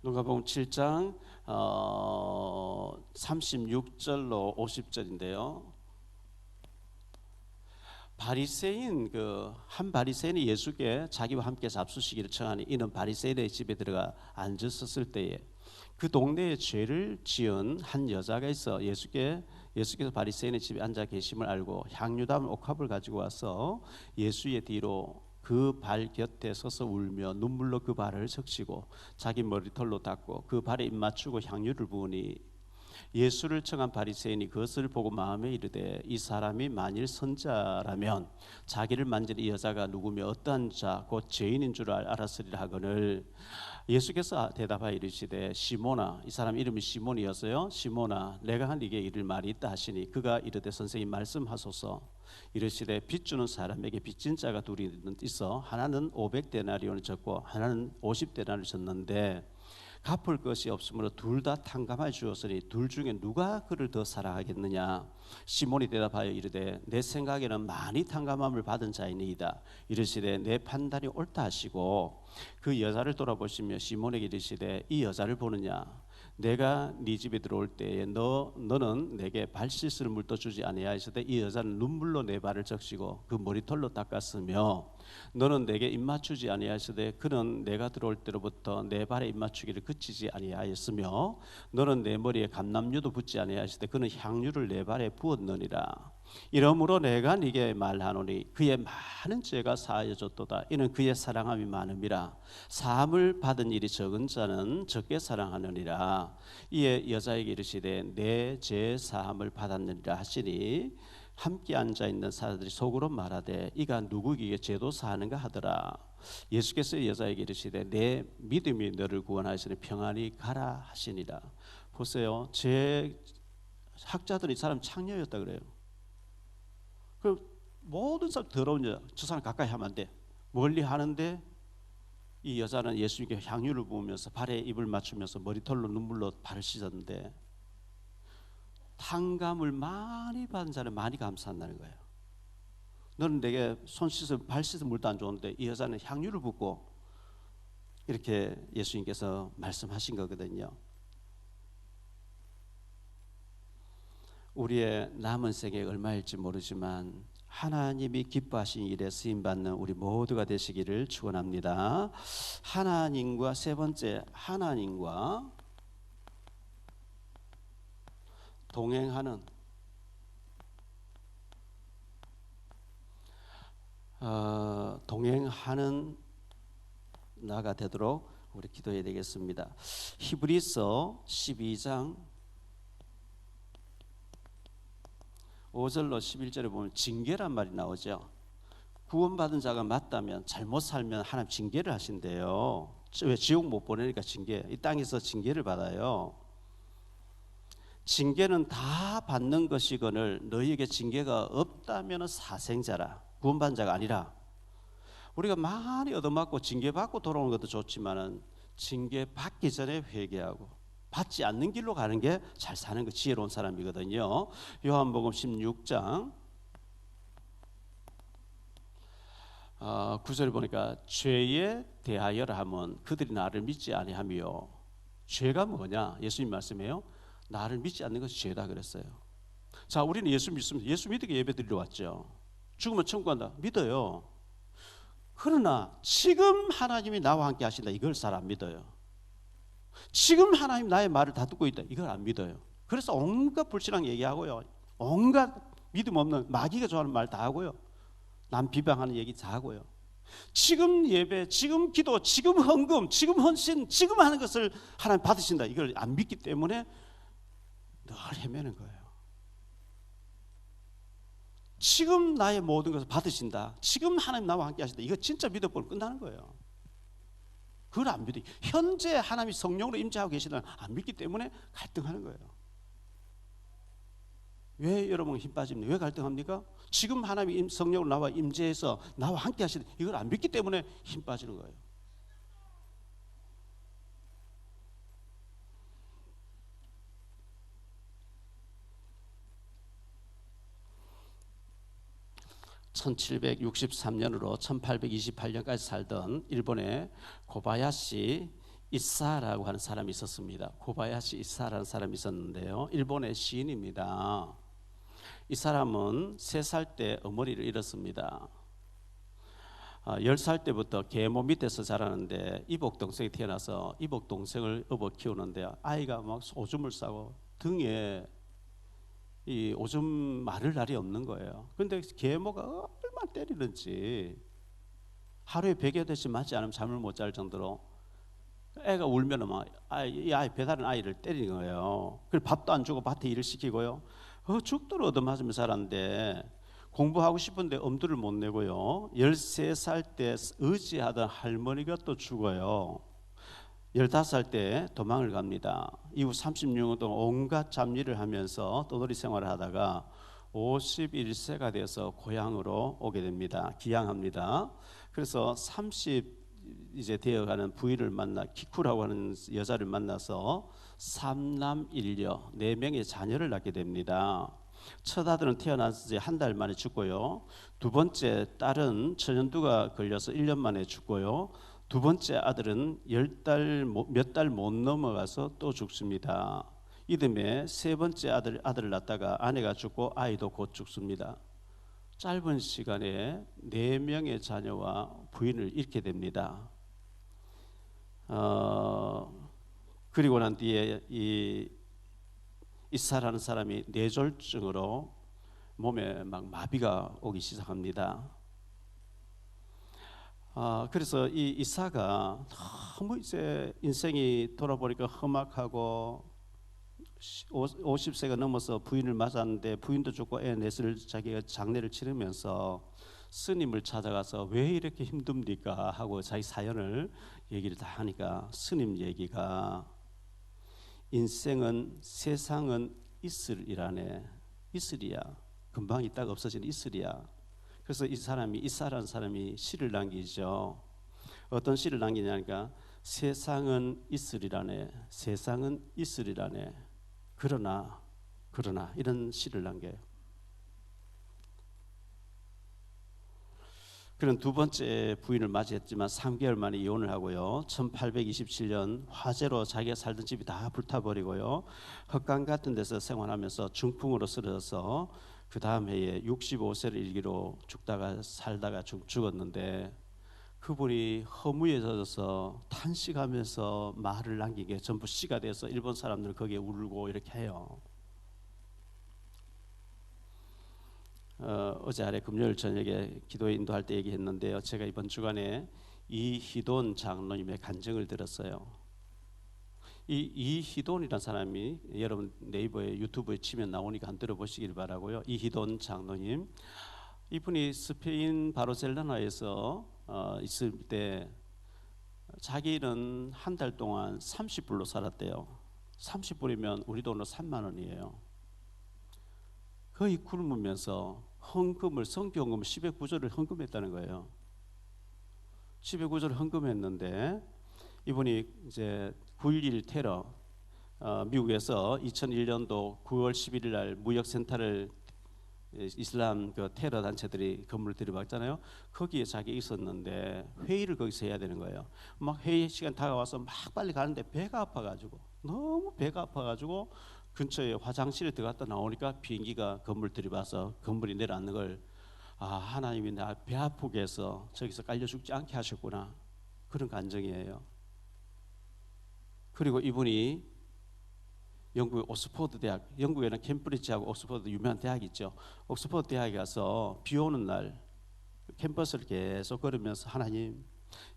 Speaker 2: 누가복음 7장 36절로 50절인데요. 바리새인 한 바리새인이 예수께 자기와 함께 잡수시기를 청하니 이는 바리새인의 집에 들어가 앉았었을 때에 그 동네에 죄를 지은 한 여자가 있어 예수께서 바리새인의 집에 앉아 계심을 알고 향유 담은 옥합을 가지고 와서 예수의 뒤로 그 발 곁에 서서 울며 눈물로 그 발을 적시고 자기 머리털로 닦고 그 발에 입 맞추고 향유를 부으니 예수를 청한 바리새인이 그것을 보고 마음에 이르되 이 사람이 만일 선자라면 자기를 만진 이 여자가 누구며 어떠한 자 곧 죄인인 줄 알았으리라 하거늘 예수께서 대답하여 이르시되 시몬아, 이 사람 이름이 시몬이었어요. 시몬아 내가 네게 이를 말이 있다 하시니 그가 이르되 선생님 말씀하소서. 이르시되 빚주는 사람에게 빚진 자가 둘이 있어 하나는 500데나리온을 졌고 하나는 50데나리온을 졌는데 갚을 것이 없으므로 둘 다 탕감하여 주었으니 둘 중에 누가 그를 더 사랑하겠느냐. 시몬이 대답하여 이르되 내 생각에는 많이 탕감함을 받은 자이니이다. 이르시되 내 판단이 옳다 하시고 그 여자를 돌아보시며 시몬에게 이르시되 이 여자를 보느냐? 내가 네 집에 들어올 때에 너는 내게 발실수를 물떠주지 아니하였으되 이 여자는 눈물로 내 발을 적시고 그 머리털로 닦았으며 너는 내게 입맞추지 아니하였으되 그는 내가 들어올 때로부터 내 발에 입맞추기를 그치지 아니하였으며 너는 내 머리에 감람유도 붓지 아니하였으되 그는 향유를 내 발에 부었느니라. 이러므로 내가 네게 말하노니 그의 많은 죄가 사하여졌도다. 이는 그의 사랑함이 많음이라. 사함을 받은 일이 적은 자는 적게 사랑하느니라. 이에 여자에게 이르시되 내 죄 사함을 받았느니라 하시니 함께 앉아 있는 사람들이 속으로 말하되 이가 누구에게 죄도 사하는가 하더라. 예수께서 여자에게 이르시되 내 믿음이 너를 구원하시니 평안히 가라 하시니라. 보세요. 제 학자들이 이 사람 창녀였다 그래요. 그 모든 사람 더러운 여자, 저 사람 가까이 하면 안 돼. 멀리 하는데 이 여자는 예수님께 향유를 부으면서 발에 입을 맞추면서 머리털로 눈물로 발을 씻었는데 탕감을 많이 받은 자는 많이 감사한다는 거예요. 너는 내게 손 씻어 발 씻어 물도 안 좋은데 이 여자는 향유를 붓고 이렇게 예수님께서 말씀하신 거거든요. 우리의 남은 생에 얼마일지 모르지만 하나님이 기뻐하신 일에 쓰임받는 우리 모두가 되시기를 축원합니다. 하나님과 세 번째, 하나님과 동행하는 나가 되도록 우리 기도해야 되겠습니다. 히브리서 12장 5절로 11절에 보면 징계란 말이 나오죠. 구원받은 자가 맞다면 잘못 살면 하나님 징계를 하신대요. 왜 지옥 못 보내니까 징계, 이 땅에서 징계를 받아요. 징계는 다 받는 것이거늘 너희에게 징계가 없다면 사생자라. 구원받은 자가 아니라. 우리가 많이 얻어맞고 징계받고 돌아오는 것도 좋지만은 징계받기 전에 회개하고 받지 않는 길로 가는 게 잘 사는 거 지혜로운 사람이거든요. 요한복음 16장 9절 보니까 죄에 대하여라 하면 그들이 나를 믿지 아니하며 죄가 뭐냐? 예수님 말씀해요. 나를 믿지 않는 것이 죄다 그랬어요. 자, 우리는 예수 믿습니다. 예수 믿게 예배 드리러 왔죠. 죽으면 천국 간다. 믿어요. 그러나 지금 하나님이 나와 함께 하신다. 이걸 잘 안 믿어요. 지금 하나님 나의 말을 다 듣고 있다. 이걸 안 믿어요. 그래서 온갖 불신앙 얘기하고요. 온갖 믿음 없는 마귀가 좋아하는 말 다 하고요. 남 비방하는 얘기 다 하고요. 지금 예배, 지금 기도, 지금 헌금, 지금 헌신, 지금 하는 것을 하나님 받으신다. 이걸 안 믿기 때문에 늘 헤매는 거예요. 지금 나의 모든 것을 받으신다. 지금 하나님 나와 함께 하신다. 이거 진짜 믿어보면 끝나는 거예요. 그걸 안 믿어요. 현재 하나님이 성령으로 임재하고 계시다는 안 믿기 때문에 갈등하는 거예요. 왜 여러분 힘 빠집니까? 왜 갈등합니까? 지금 하나님이 성령으로 나와 임재해서 나와 함께 하시는 이걸 안 믿기 때문에 힘 빠지는 거예요. (1763년으로) (1828년까지) 살던 일본의 고바야시 이사라고 하는 사람이 있었습니다. 고바야시 이사라는 사람이 있었는데요, 일본의 시인입니다. 이 사람은 3살 때 어머니를 잃었습니다. 10살 때부터 계모 밑에서 자라는데 이복 동생이 태어나서 이복 동생을 업어 키우는데 아이가 막 오줌을 싸고 등에 이 오줌 마를 날이 없는 거예요. 그런데 계모가 얼마나 때리는지 하루에 100여 대씩 맞지 않으면 잠을 못 잘 정도로 애가 울면 막 이 아이 배다른 아이를 때리는 거예요. 그래서 밥도 안 주고 밭에 일을 시키고요. 죽도록 얻어맞으며 살았는데 공부하고 싶은데 엄두를 못 내고요. 13살 때 의지하던 할머니가 또 죽어요. 15살 때 도망을 갑니다. 이후 36년 동안 온갖 잡일을 하면서 떠돌이 생활을 하다가 51세가 돼서 고향으로 오게 됩니다. 귀향합니다. 그래서 30 이제 되어가는 부인을 만나 키쿠라고 하는 여자를 만나서 3남 1녀 4명의 자녀를 낳게 됩니다. 첫 아들은 태어나서 이제 한 달 만에 죽고요. 두 번째 딸은 천연두가 걸려서 1년 만에 죽고요. 두 번째 아들은 몇 달 못 넘어가서 또 죽습니다. 이듬해 세 번째 아들을 낳다가 아내가 죽고 아이도 곧 죽습니다. 짧은 시간에 4명의 자녀와 부인을 잃게 됩니다. 그리고 난 뒤에 이사라는 사람이 뇌졸중으로 몸에 막 마비가 오기 시작합니다. 그래서 이 이사가 너무 이제 인생이 돌아보니까 험악하고 50세가 넘어서 부인을 맞았는데 부인도 죽고 애 넷을 자기가 장례를 치르면서 스님을 찾아가서 왜 이렇게 힘듭니까 하고 자기 사연을 얘기를 다 하니까 스님 얘기가 인생은 세상은 이슬이라네. 이슬이야. 금방 있다가 없어지는 이슬이야. 그래서 이사라는 사람이 시를 남기죠. 어떤 시를 남기냐니까 세상은 이슬이라네. 세상은 이슬이라네. 그러나 이런 시를 남겨요. 그는 두 번째 부인을 맞이했지만 3개월 만에 이혼을 하고요. 1827년 화재로 자기가 살던 집이 다 불타버리고요. 헛강 같은 데서 생활하면서 중풍으로 쓰러져서 그 다음 해에 65세를 일기로 살다가 죽었는데 그분이 허무에 젖어서 탄식하면서 말을 남긴 게 전부 시가 돼서 일본 사람들은 거기에 울고 이렇게 해요. 어제 아래 금요일 저녁에 기도에 인도할 때 얘기했는데요. 제가 이번 주간에 이희돈 장로님의 간증을 들었어요. 이 이희돈이라는 사람이 여러분 네이버에 유튜브에 치면 나오니까 한번 들어보시길 바라고요. 이희돈 장로님, 이분이 스페인 바르셀로나에서 있을 때 자기는 한 달 동안 30불로 살았대요. 30불이면 우리 돈으로 3만 원이에요. 거의 굶으면서 성경금 10의 9조를 헌금했다는 거예요. 10의 9조를 헌금했는데 이분이 이제 9.11 테러, 미국에서 2001년도 9월 11일 날 무역센터를 이슬람 그 테러 단체들이 건물을 들이박잖아요. 거기에 자기 있었는데 회의를 거기서 해야 되는 거예요. 막 회의 시간 다가와서 막 빨리 가는데 배가 아파가지고 너무 배가 아파가지고 근처에 화장실에 들어갔다 나오니까 비행기가 건물 들이봐서 건물이 내려앉는 걸 하나님이 나 배 아프게 해서 저기서 깔려 죽지 않게 하셨구나, 그런 감정이에요. 그리고 이분이 영국의 옥스퍼드 대학, 영국에는 캠브리지하고 옥스퍼드 유명한 대학이 있죠. 옥스퍼드 대학에 가서 비 오는 날 캠퍼스를 계속 걸으면서 하나님,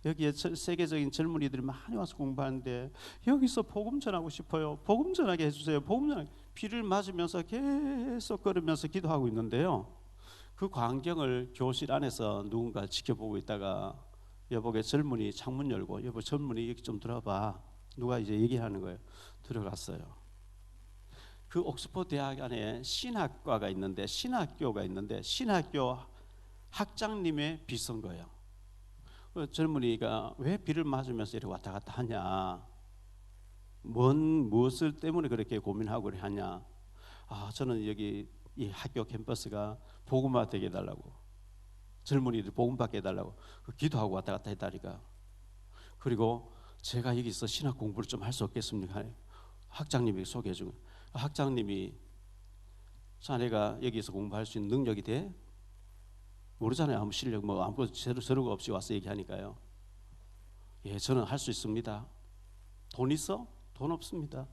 Speaker 2: 여기에 세계적인 젊은이들이 많이 와서 공부하는데 여기서 복음 전하고 싶어요. 복음 전하게 해주세요. 복음 전하게. 비를 맞으면서 계속 걸으면서 기도하고 있는데요. 그 광경을 교실 안에서 누군가 지켜보고 있다가 여보게 젊은이 창문 열고, 여보 젊은이 여기 좀 들어봐. 누가 이제 얘기하는 거예요. 들어갔어요. 그 옥스퍼드 대학 안에 신학과가 있는데, 신학교가 있는데 신학교 학장님의 비서인 거예요. 젊은이가 왜 비를 맞으면서 이렇게 왔다 갔다 하냐, 무엇을 때문에 그렇게 고민하고 하냐. 저는 여기 이 학교 캠퍼스가 복음화 되게 해달라고, 젊은이들 복음 받게 해달라고 기도하고 왔다 갔다 했다니까. 그리고 제가 여기서 신학 공부를 좀 할 수 없겠습니까? 학장님이 소개해 준 거예요. 학장님이 자네가 여기서 공부할 수 있는 능력이 돼? 모르잖아요. 아무 실력 아무것도 서류가 없이 와서 얘기하니까요. 예, 저는 할 수 있습니다. 돈 있어? 돈 없습니다.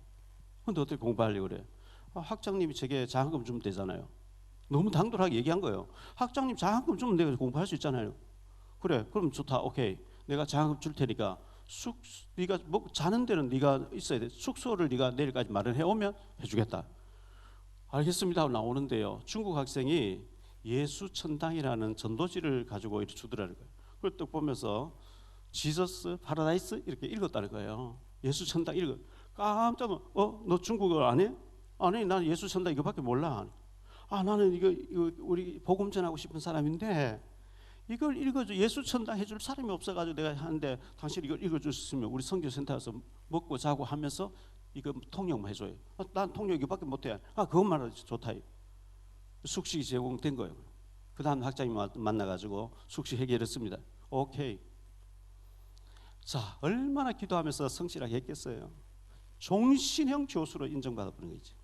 Speaker 2: 근데 어떻게 공부하려고 그래? 학장님이 제게 장학금 주면 되잖아요. 너무 당돌하게 얘기한 거예요. 학장님 장학금 주면 내가 공부할 수 있잖아요. 그래, 그럼 좋다. 오케이, 내가 장학금 줄 테니까 네가 자는 데는 네가 있어야 돼. 숙소를 네가 내일까지 마련해 오면 해주겠다. 알겠습니다 하고 나오는데요. 중국 학생이 예수천당이라는 전도지를 가지고 이렇게 주더라는 거예요. 그걸 딱 보면서 지저스 파라다이스 이렇게 읽었다는 거예요. 예수천당 읽어. 깜짝 놀라. 너 중국어 안 해? 아니, 나는 예수천당 이거밖에 몰라. 나는 이거 우리 복음 전하고 싶은 사람인데 이걸 읽어줘. 예수천당 해줄 사람이 없어가지고 내가 하는데 당신 이걸 읽어줬으면 우리 선교센터에서 먹고 자고 하면서 이거 통역만 해줘요. 난 통역 이거밖에 못해. 그것만 해도 좋다. 숙식이 제공된 거예요. 그 다음 학장님 만나가지고 숙식 해결했습니다. 오케이. 자, 얼마나 기도하면서 성실하게 했겠어요. 종신형 교수로 인정받아버린 거지.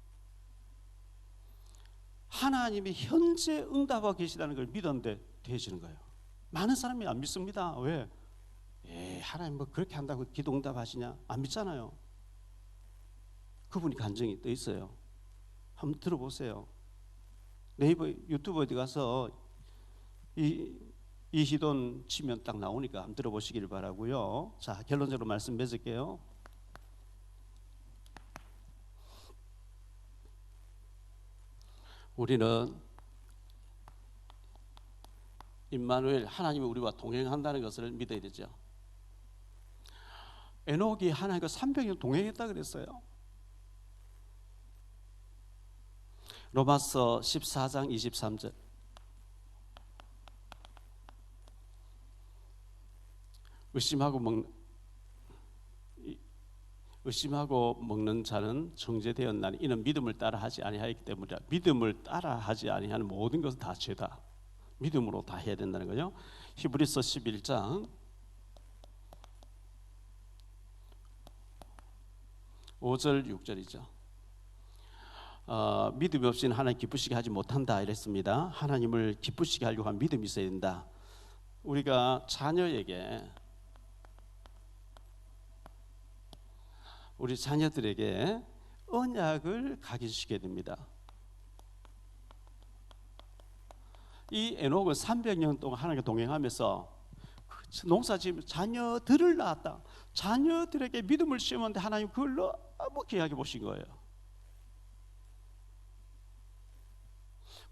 Speaker 2: 하나님이 현재 응답하고 계시다는 걸 믿었는데 되어지는 거예요. 많은 사람이 안 믿습니다. 왜? 하나님 뭐 그렇게 한다고 기도 응답하시냐? 안 믿잖아요. 그분이 간증이 떠 있어요. 한번 들어보세요. 네이버 유튜브 어디 가서 이희돈 치면 딱 나오니까 한번 들어보시길 바라고요. 자, 결론적으로 말씀 맺을게요. 우리는 임마누엘, 하나님이 우리와 동행한다는 것을 믿어야 되죠. 에녹이 하나님과 300년 동행했다 그랬어요. 로마서 14장 23절. 의심하고 먹는 자는 정죄되었나니 이는 믿음을 따라하지 아니하였기 때문이라. 믿음을 따라하지 아니하는 모든 것은 다 죄다. 믿음으로 다 해야 된다는 거죠. 히브리서 11장 5절 6절이죠. 믿음이 없이는 하나님 기쁘시게 하지 못한다 이랬습니다. 하나님을 기쁘시게 하려고 하면 믿음이 있어야 된다. 우리가 우리 자녀들에게 언약을 각인시켜야 됩니다. 이 에녹은 300년 동안 하나님과 동행하면서 농사지으면서 자녀들을 낳았다. 자녀들에게 믿음을 심었는데 하나님 그걸 너무 귀하게 보신 거예요.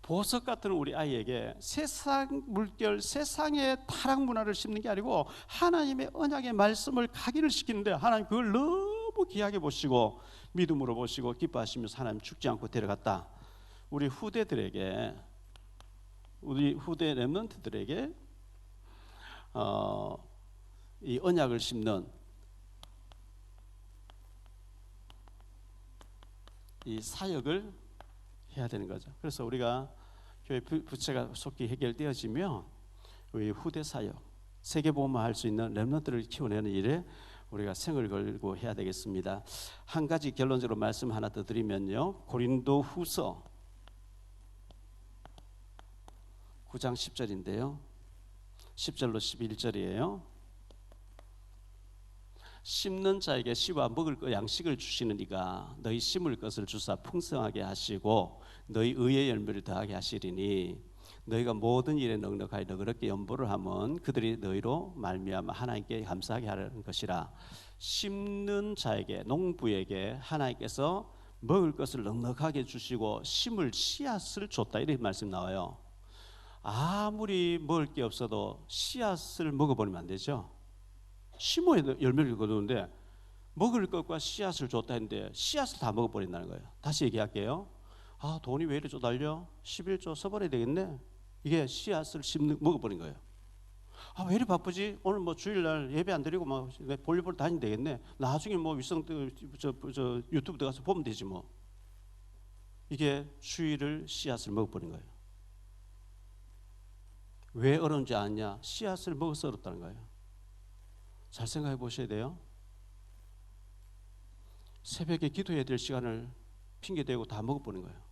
Speaker 2: 보석 같은 우리 아이에게 세상 물결, 세상의 타락 문화를 심는 게 아니고 하나님의 언약의 말씀을 각인을 시키는데 하나님 그걸 너무 귀하게 보시고 믿음으로 보시고 기뻐하시면서 하나님 죽지 않고 데려갔다. 우리 후대 렘넌트들에게 이 언약을 심는 이 사역을 해야 되는 거죠. 그래서 우리가 교회 부채가 속히 해결되어지면 우리 후대 사역, 세계보험할 수 있는 렘넌트를 키워내는 일에 우리가 생을 걸고 해야 되겠습니다. 한 가지 결론적으로 말씀 하나 더 드리면요, 고린도후서 9장 10절인데요 10절로 11절이에요 심는 자에게 씨와 먹을 것 양식을 주시는 이가 너희 심을 것을 주사 풍성하게 하시고 너희 의의 열매를 더하게 하시리니 너희가 모든 일에 넉넉하게 너그럽게 연보를 하면 그들이 너희로 말미암아 하나님께 감사하게 하려는 것이라. 심는 자에게, 농부에게 하나님께서 먹을 것을 넉넉하게 주시고 심을 씨앗을 줬다 이렇게 말씀 나와요. 아무리 먹을 게 없어도 씨앗을 먹어버리면 안 되죠. 심어야 열매를 거두는데 먹을 것과 씨앗을 줬다 했는데 씨앗을 다 먹어버린다는 거예요. 다시 얘기할게요. 돈이 왜 이렇게 달려? 11조 써버려야 되겠네. 이게 씨앗을 먹어버린 거예요. 왜 이렇게 바쁘지? 오늘 뭐 주일날 예배 안 드리고 막 볼일보러 다니면 되겠네. 나중에 뭐 유튜브 들어가서 보면 되지 뭐. 이게 주일을 씨앗을 먹어버린 거예요. 왜 어려운지 아냐? 씨앗을 먹어서 어렵다는 거예요. 잘 생각해 보셔야 돼요. 새벽에 기도해야 될 시간을 핑계대고 다 먹어버린 거예요.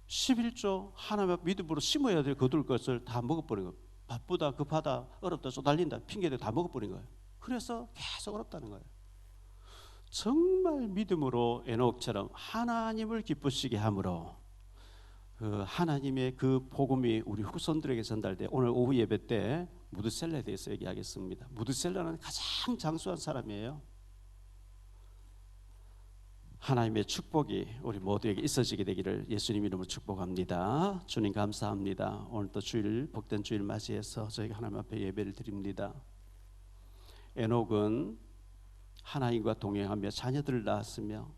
Speaker 2: 11조 하나님 앞 믿음으로 심어야 될 거둘 것을 다 먹어버린 거예요. 바쁘다, 급하다, 어렵다, 쏟달린다 핑계대고 다 먹어버린 거예요. 그래서 계속 어렵다는 거예요. 정말 믿음으로 에녹처럼 하나님을 기쁘시게 함으로 그 하나님의 그 복음이 우리 후손들에게 전달돼. 오늘 오후 예배 때 무드셀라에 대해서 얘기하겠습니다. 무드셀라는 가장 장수한 사람이에요. 하나님의 축복이 우리 모두에게 있어지게 되기를 예수님 이름으로 축복합니다. 주님 감사합니다. 오늘 또 주일, 복된 주일 맞이해서 저희가 하나님 앞에 예배를 드립니다. 에녹은 하나님과 동행하며 자녀들을 낳았으며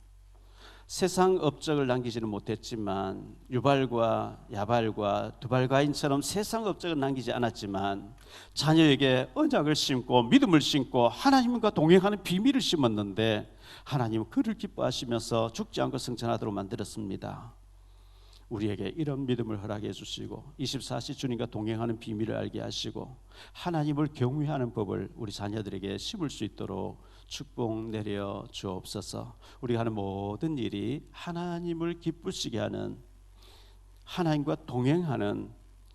Speaker 2: 세상 업적을 남기지는 못했지만 유발과 야발과 두발가인처럼 세상 업적을 남기지 않았지만 자녀에게 언약을 심고 믿음을 심고 하나님과 동행하는 비밀을 심었는데 하나님은 그를 기뻐하시면서 죽지 않고 승천하도록 만들었습니다. 우리에게 이런 믿음을 허락해 주시고 24시 주님과 동행하는 비밀을 알게 하시고 하나님을 경외하는 법을 우리 자녀들에게 심을 수 있도록 축복 내려 주옵소서. 우리가 하는 모든 일이 하나님을 기쁘시게 하는, 하나님과 동행하는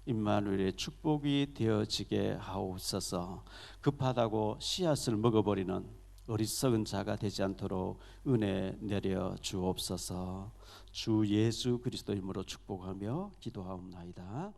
Speaker 2: 임마누엘의 축복이 되어지게 하옵소서. 급하다고 씨앗을 먹어버리는 어리석은 자가 되지 않도록 은혜 내려 주옵소서. 주 예수 그리스도 이름으로 축복하며 기도하옵나이다.